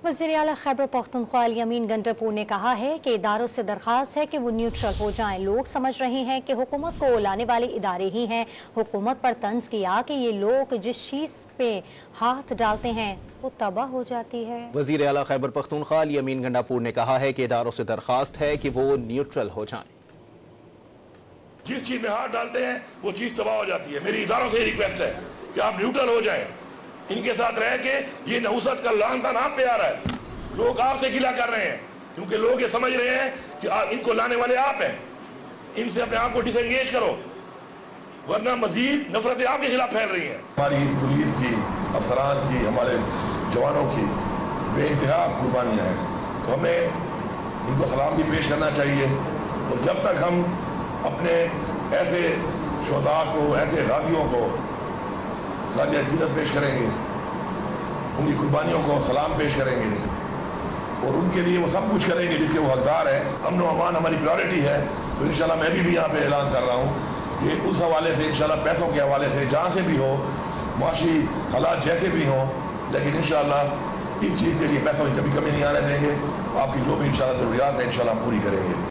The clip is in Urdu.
وزیر اعلیٰ خیبر پختونخوا الیمین گنڈاپور نے کہا ہے کہ اداروں سے درخواست ہے کہ وہ نیوٹرل ہو جائیں۔ لوگ سمجھ رہے ہیں کہ حکومت کو لانے والے ادارے ہی ہیں۔ حکومت پر طنز کیا کہ یہ لوگ جس چیز پہ ہاتھ ڈالتے ہیں وہ تباہ ہو جاتی ہے۔ وزیر اعلیٰ خیبر پختونخوا الیمین گنڈاپور نے کہا ہے کہ اداروں سے درخواست ہے کہ وہ نیوٹرل ہو جائیں۔ جس چیز میں ہاتھ ڈالتے ہیں وہ چیز تباہ ہو جاتی ہے۔ میری اداروں سے ریکویسٹ ہے کہ آپ نیوٹرل ہو جائیں، ان کے ساتھ رہ کے یہ نحوست کا لعنتاً آپ پہ آ رہا ہے۔ لوگ آپ سے گلہ کر رہے ہیں کیونکہ لوگ یہ سمجھ رہے ہیں کہ ان کو لانے والے آپ ہیں۔ ان سے اپنے آپ کو ڈس انگیج کرو ورنہ مزید نفرتیں آپ کے خلاف پھیل رہی ہیں۔ ہماری پولیس کی، افسران کی، ہمارے جوانوں کی بے انتہا قربانیاں ہیں، تو ہمیں ان کو سلام بھی پیش کرنا چاہیے۔ اور جب تک ہم اپنے ایسے شہداء کو، ایسے غازیوں کو خراج عقیدت پیش کریں گے، ان کی قربانیوں کو سلام پیش کریں گے اور ان کے لیے وہ سب کچھ کریں گے جس کے وہ حقدار ہیں، امن و امان ہماری پریورٹی ہے، تو انشاءاللہ میں بھی یہاں پہ اعلان کر رہا ہوں کہ اس حوالے سے انشاءاللہ پیسوں کے حوالے سے جہاں سے بھی ہو، معاشی حالات جیسے بھی ہوں، لیکن انشاءاللہ اس چیز کے لیے پیسوں کی کبھی کمی نہیں آنے دیں گے۔ آپ کی جو بھی انشاءاللہ ضروریات ہیں انشاءاللہ ہم پوری کریں گے۔